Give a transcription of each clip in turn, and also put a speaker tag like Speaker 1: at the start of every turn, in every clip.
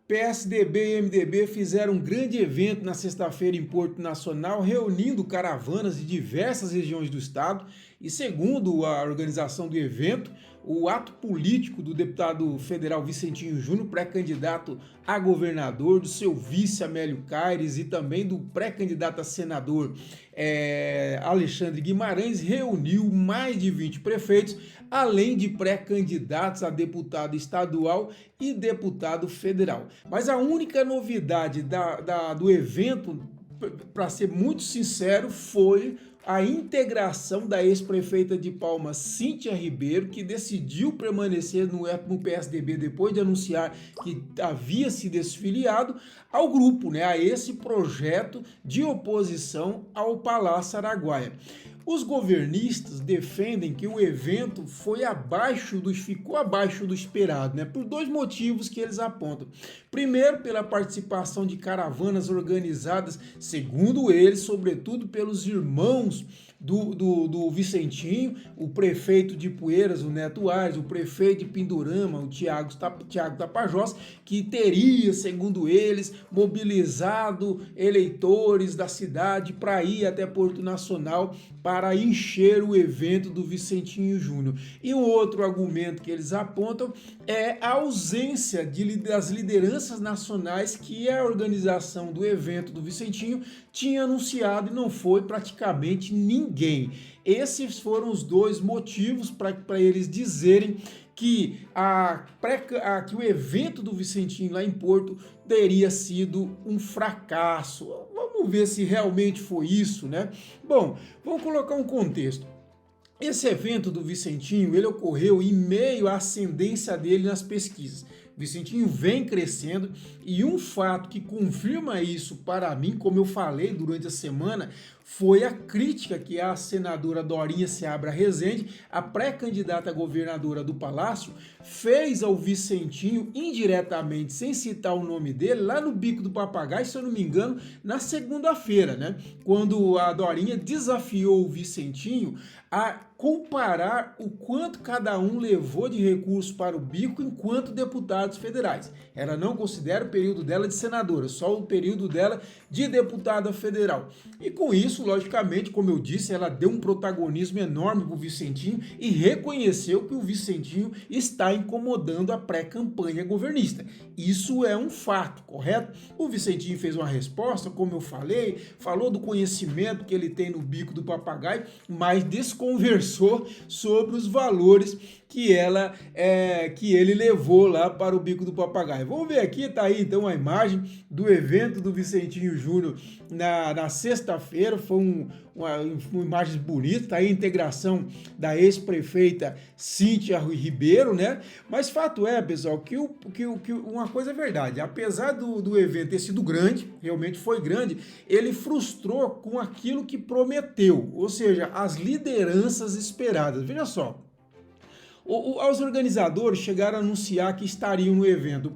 Speaker 1: PSDB e MDB fizeram um grande evento na sexta-feira em Porto Nacional, reunindo caravanas de diversas regiões do estado e, segundo a organização do evento, o ato político do deputado federal Vicentinho Júnior, pré-candidato a governador, do seu vice Amélio Caires e também do pré-candidato a senador Alexandre Guimarães, reuniu mais de 20 prefeitos, além de pré-candidatos a deputado estadual e deputado federal. Mas a única novidade do evento, para ser muito sincero, foi a integração da ex-prefeita de Palmas, Cíntia Ribeiro, que decidiu permanecer no PSDB depois de anunciar que havia se desfiliado, ao grupo, a esse projeto de oposição ao Palácio Araguaia. Os governistas defendem que o evento ficou abaixo do esperado, por dois motivos que eles apontam. Primeiro, pela participação de caravanas organizadas, segundo eles, sobretudo pelos irmãos do Vicentinho, o prefeito de Poeiras, o Neto Aires, o prefeito de Pindorama, o Tiago Tapajós, que teria, segundo eles, mobilizado eleitores da cidade para ir até Porto Nacional para encher o evento do Vicentinho Júnior. E o outro argumento que eles apontam é a ausência das lideranças nacionais que a organização do evento do Vicentinho tinha anunciado, e não foi praticamente ninguém. Esses foram os dois motivos para eles dizerem que o evento do Vicentinho lá em Porto teria sido um fracasso. Vamos ver se realmente foi isso, Bom, vamos colocar um contexto. Esse evento do Vicentinho, ele ocorreu em meio à ascendência dele nas pesquisas. O Vicentinho vem crescendo e um fato que confirma isso para mim, como eu falei durante a semana, foi a crítica que a senadora Dorinha Seabra Rezende, a pré-candidata a governadora do Palácio, fez ao Vicentinho indiretamente, sem citar o nome dele, lá no Bico do Papagaio, se eu não me engano, na segunda-feira, quando a Dorinha desafiou o Vicentinho a comparar o quanto cada um levou de recursos para o bico enquanto deputados federais. Ela não considera o período dela de senadora, só o período dela de deputada federal. E com isso, logicamente, como eu disse, ela deu um protagonismo enorme para o Vicentinho e reconheceu que o Vicentinho está incomodando a pré-campanha governista. Isso é um fato, correto? O Vicentinho fez uma resposta, como eu falei, falou do conhecimento que ele tem no Bico do Papagaio, mas desconversou sobre os valores que ele levou lá para o Bico do Papagaio. Vamos ver aqui, tá aí então a imagem do evento do Vicentinho Júnior na sexta-feira. Foi uma imagem bonita, tá aí a integração da ex-prefeita Cíntia Ribeiro, Mas fato é, pessoal, que uma coisa é verdade, apesar do evento ter sido grande, realmente foi grande, ele frustrou com aquilo que prometeu, ou seja, as lideranças esperadas. Veja só. Os organizadores chegaram a anunciar que estariam no evento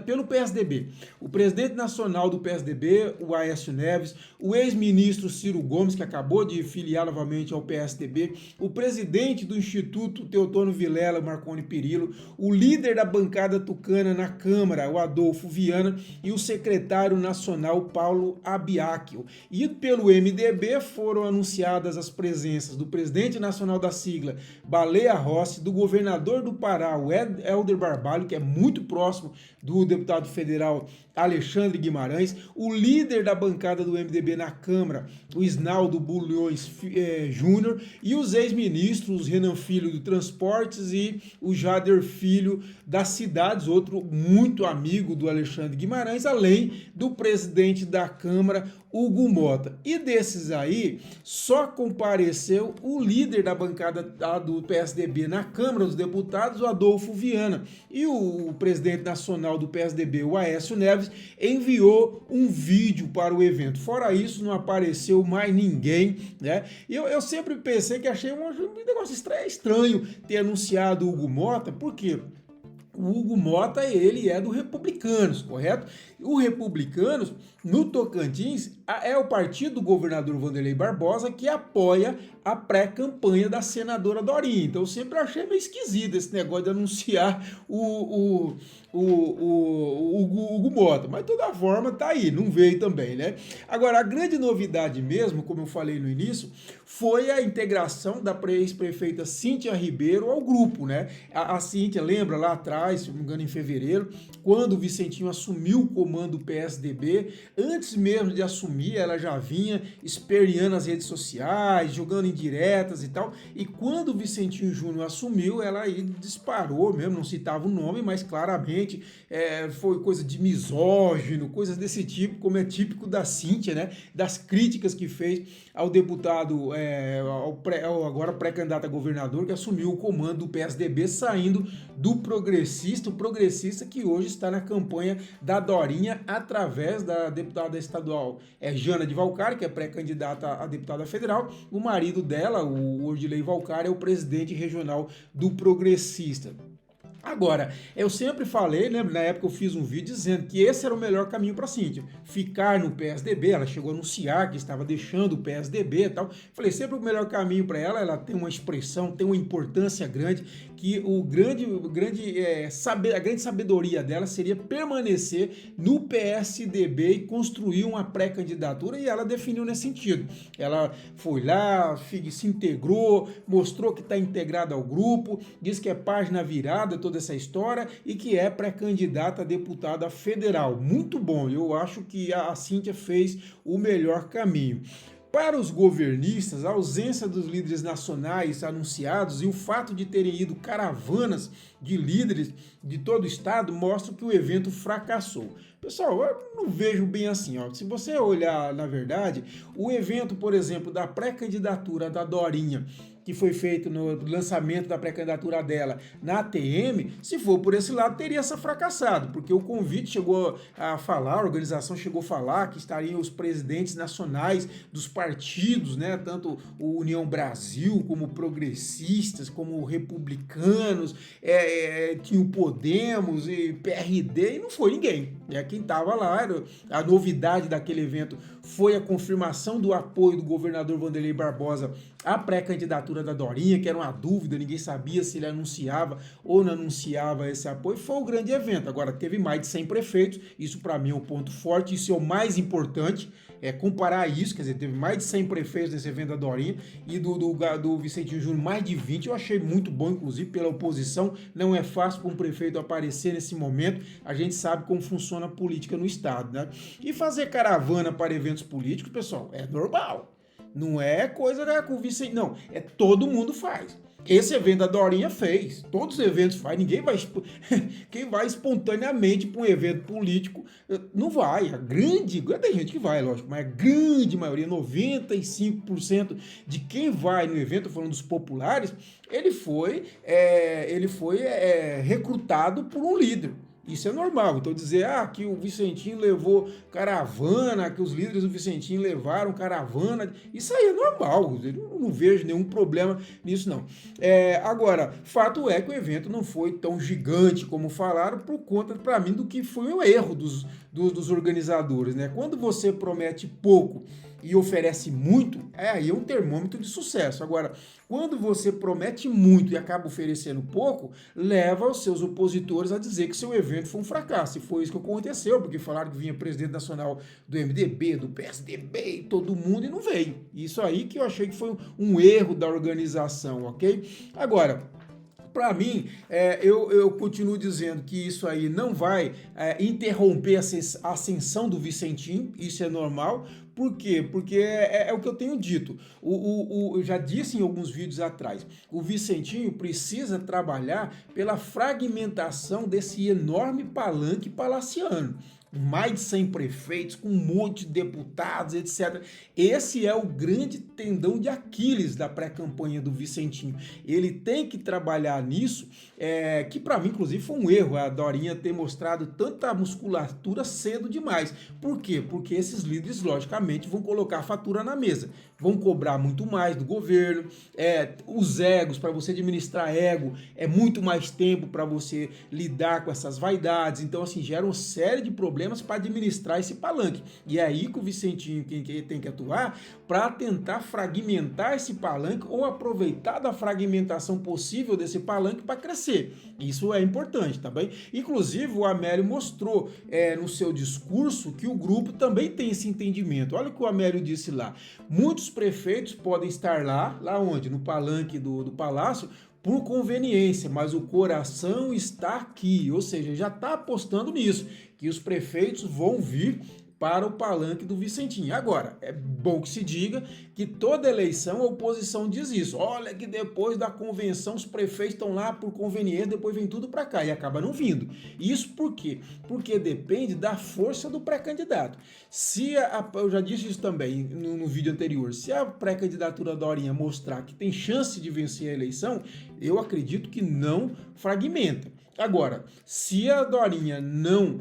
Speaker 1: pelo PSDB, o presidente nacional do PSDB, o Aécio Neves, o ex-ministro Ciro Gomes, que acabou de filiar novamente ao PSDB, o presidente do Instituto Teotônio Vilela, Marconi Perillo, o líder da bancada tucana na Câmara, o Adolfo Viana, e o secretário nacional, Paulo Abiacchio. E pelo MDB foram anunciadas as presenças do presidente nacional da sigla, Baleia Rossi, do governador do Pará, o Helder Barbalho, que é muito próximo do deputado federal Alexandre Guimarães, o líder da bancada do MDB na Câmara, o Isnaldo Bulhões Júnior, e os ex-ministros Renan Filho do Transportes e o Jader Filho das Cidades, outro muito amigo do Alexandre Guimarães, além do presidente da Câmara, Hugo Mota. E desses aí, só compareceu o líder da bancada do PSDB na Câmara dos Deputados, o Adolfo Viana. E o presidente nacional do PSDB, o Aécio Neves, enviou um vídeo para o evento. Fora isso, não apareceu mais ninguém, E eu sempre pensei que achei um negócio estranho ter anunciado o Hugo Mota, por quê? O Hugo Mota, ele é do Republicanos, correto? O Republicanos, no Tocantins, é o partido do governador Wanderlei Barbosa que apoia a pré-campanha da senadora Dorinha. Então, eu sempre achei meio esquisito esse negócio de anunciar o Hugo Mota, mas de toda forma tá aí, não veio também, né? Agora, a grande novidade mesmo, como eu falei no início, foi a integração da ex-prefeita Cíntia Ribeiro ao grupo, né? A Cíntia, lembra lá atrás, se não me engano, em fevereiro, quando o Vicentinho assumiu o comando do PSDB, antes mesmo de assumir, ela já vinha esperneando as redes sociais, jogando indiretas e tal, e quando o Vicentinho Júnior assumiu, ela aí disparou mesmo, não citava o nome, mas claramente foi coisa de misógino, coisas desse tipo, como é típico da Cíntia, né? Das críticas que fez ao deputado, ao agora pré-candidato a governador, que assumiu o comando do PSDB, saindo do progressista, o progressista que hoje está na campanha da Dorinha, através da deputada estadual Jana de Valcari, que é pré-candidata a deputada federal. O marido dela, o Ordilei Valcari, é o presidente regional do progressista. Agora, eu sempre falei, né, na época eu fiz um vídeo dizendo que esse era o melhor caminho para a Cíntia, ficar no PSDB. Ela chegou a anunciar que estava deixando o PSDB e tal. Falei, sempre o melhor caminho para ela, ela tem uma expressão, tem uma importância grande, que a grande sabedoria dela seria permanecer no PSDB e construir uma pré-candidatura, e ela definiu nesse sentido. Ela foi lá, se integrou, mostrou que está integrada ao grupo, diz que é página virada toda essa história e que é pré-candidata a deputada federal. Muito bom, eu acho que a Cíntia fez o melhor caminho. Para os governistas, a ausência dos líderes nacionais anunciados e o fato de terem ido caravanas de líderes de todo o estado mostra que o evento fracassou. Pessoal, eu não vejo bem assim. Ó. Se você olhar, na verdade, o evento, por exemplo, da pré-candidatura da Dorinha, que foi feito no lançamento da pré-candidatura dela na ATM, se for por esse lado, teria essa fracassado, porque o convite chegou a falar, a organização chegou a falar que estariam os presidentes nacionais dos partidos, né, tanto o União Brasil, como progressistas, como republicanos, tinha o Podemos e PRD, e não foi ninguém. Quem estava lá, a novidade daquele evento foi a confirmação do apoio do governador Wanderlei Barbosa à pré-candidatura da Dorinha, que era uma dúvida, ninguém sabia se ele anunciava ou não anunciava esse apoio. Foi um grande evento. Agora, teve mais de 100 prefeitos, isso para mim é um ponto forte, isso é o mais importante, comparar isso, quer dizer, teve mais de 100 prefeitos nesse evento da Dorinha, e do Vicentinho Júnior mais de 20, eu achei muito bom, inclusive pela oposição. Não é fácil para um prefeito aparecer nesse momento, a gente sabe como funciona a política no estado, né? E fazer caravana para eventos políticos, pessoal, é normal. Não é coisa com o Vicente, não. Todo mundo faz. Esse evento da Dorinha fez. Todos os eventos faz. Ninguém vai. Quem vai espontaneamente para um evento político não vai. Tem gente que vai, lógico, mas a grande maioria, 95% de quem vai no evento, falando dos populares, ele foi recrutado por um líder. Isso é normal. Então dizer que o Vicentinho levou caravana, que os líderes do Vicentinho levaram caravana, isso aí é normal. Eu não vejo nenhum problema nisso, não. Agora, fato é que o evento não foi tão gigante como falaram, por conta, para mim, do que foi o erro dos organizadores, né? Quando você promete pouco e oferece muito, aí é um termômetro de sucesso. Agora, quando você promete muito e acaba oferecendo pouco, leva os seus opositores a dizer que seu evento foi um fracasso. E foi isso que aconteceu, porque falaram que vinha presidente nacional do MDB, do PSDB, todo mundo, e não veio. Isso aí que eu achei que foi um erro da organização, ok? Agora, para mim, eu continuo dizendo que isso aí não vai interromper a ascensão do Vicentinho, isso é normal. Por quê? Porque é o que eu tenho dito. Eu já disse em alguns vídeos atrás, o Vicentinho precisa trabalhar pela fragmentação desse enorme palanque palaciano. Mais de 100 prefeitos, com um monte de deputados, etc. Esse é o grande tendão de Aquiles da pré-campanha do Vicentinho. Ele tem que trabalhar nisso, que para mim, inclusive, foi um erro a Dorinha ter mostrado tanta musculatura cedo demais. Por quê? Porque esses líderes, logicamente, vão colocar a fatura na mesa. Vão cobrar muito mais do governo, os egos, para você administrar ego, é muito mais tempo para você lidar com essas vaidades. Então, assim, gera uma série de problemas para administrar esse palanque. E é aí que o Vicentinho tem que atuar para tentar fragmentar esse palanque ou aproveitar da fragmentação possível desse palanque para crescer. vencer. Isso é importante, tá bem? Inclusive, o Amélio mostrou no seu discurso que o grupo também tem esse entendimento. Olha o que o Amélio disse lá. Muitos prefeitos podem estar lá onde? No palanque do Palácio, por conveniência, mas o coração está aqui, ou seja, já está apostando nisso, que os prefeitos vão vir para o palanque do Vicentinho. Agora, é bom que se diga que toda eleição a oposição diz isso. Olha que depois da convenção os prefeitos estão lá por conveniência, depois vem tudo para cá e acaba não vindo. Isso por quê? Porque depende da força do pré-candidato. Eu já disse isso também no vídeo anterior, se a pré-candidatura da Dorinha mostrar que tem chance de vencer a eleição, eu acredito que não fragmenta. Agora, se a Dorinha não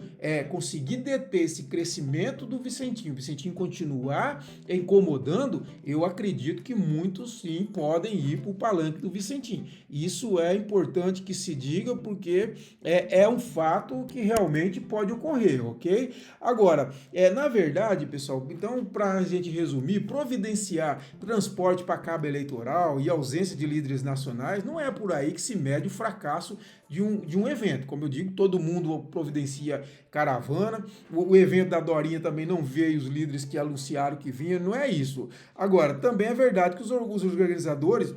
Speaker 1: conseguir deter esse crescimento do Vicentinho, o Vicentinho continuar incomodando, eu acredito que muitos sim podem ir para o palanque do Vicentinho. Isso é importante que se diga porque é um fato que realmente pode ocorrer, ok? Agora, na verdade, pessoal, então para a gente resumir, providenciar transporte para cabo eleitoral e ausência de líderes nacionais, não é por aí que se mede o fracasso de um evento. Como eu digo, todo mundo providencia caravana, o evento da Dorinha também não veio os líderes que anunciaram que vinha, não é isso. Agora, também é verdade que os organizadores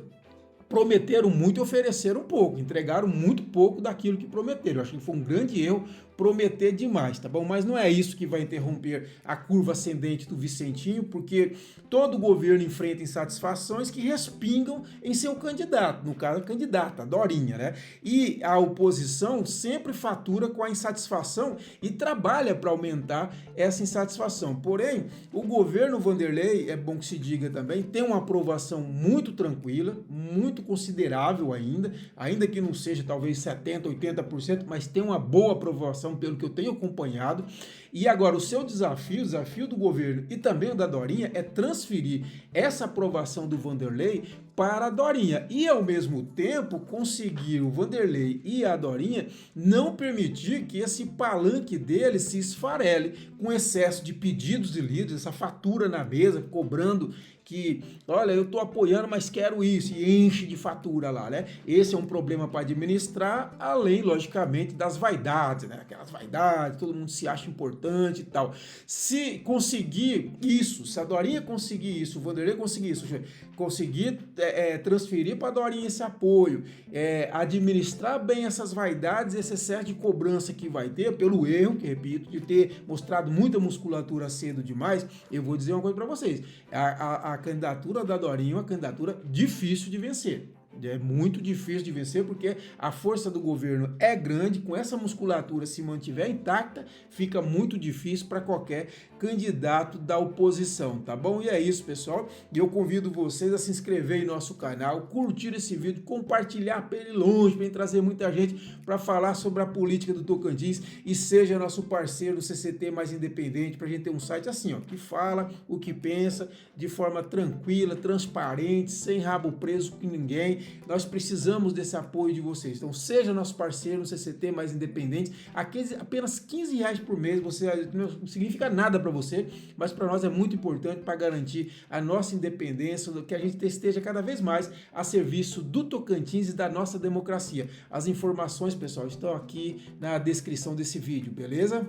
Speaker 1: prometeram muito e ofereceram pouco, entregaram muito pouco daquilo que prometeram. Eu acho que foi um grande erro prometer demais, tá bom? Mas não é isso que vai interromper a curva ascendente do Vicentinho, porque todo governo enfrenta insatisfações que respingam em seu candidato, no caso a candidata, a Dorinha, né? E a oposição sempre fatura com a insatisfação e trabalha para aumentar essa insatisfação. Porém, o governo Vanderlei, é bom que se diga também, tem uma aprovação muito tranquila, muito considerável ainda que não seja talvez 70%, 80%, mas tem uma boa aprovação pelo que eu tenho acompanhado. E agora o seu desafio, o desafio do governo e também o da Dorinha é transferir essa aprovação do Vanderlei para a Dorinha e ao mesmo tempo conseguir o Vanderlei e a Dorinha não permitir que esse palanque dele se esfarele com excesso de pedidos de líderes, essa fatura na mesa, cobrando que, olha, eu estou apoiando, mas quero isso, e enche de fatura lá, né? Esse é um problema para administrar, além, logicamente, das vaidades, né? Aquelas vaidades, todo mundo se acha importante e tal. Se conseguir isso, se a Dorinha conseguir isso, o Vanderlei conseguir isso, conseguir transferir para a Dorinha esse apoio, administrar bem essas vaidades, esse excesso de cobrança que vai ter, pelo erro, que repito, de ter mostrado muita musculatura cedo demais, eu vou dizer uma coisa para vocês, a candidatura da Dorinha é uma candidatura difícil de vencer. É muito difícil de vencer porque a força do governo é grande, com essa musculatura se mantiver intacta, fica muito difícil para qualquer candidato da oposição, tá bom? E é isso, pessoal. E eu convido vocês a se inscrever em nosso canal, curtir esse vídeo, compartilhar para ele longe, para trazer muita gente para falar sobre a política do Tocantins e seja nosso parceiro do CCT Mais Independente, para a gente ter um site assim, ó, que fala o que pensa de forma tranquila, transparente, sem rabo preso com ninguém. Nós precisamos desse apoio de vocês. Então, seja nosso parceiro no CCT Mais Independente. Apenas R$15 por mês, não significa nada para você, mas para nós é muito importante para garantir a nossa independência, que a gente esteja cada vez mais a serviço do Tocantins e da nossa democracia. As informações, pessoal, estão aqui na descrição desse vídeo, beleza?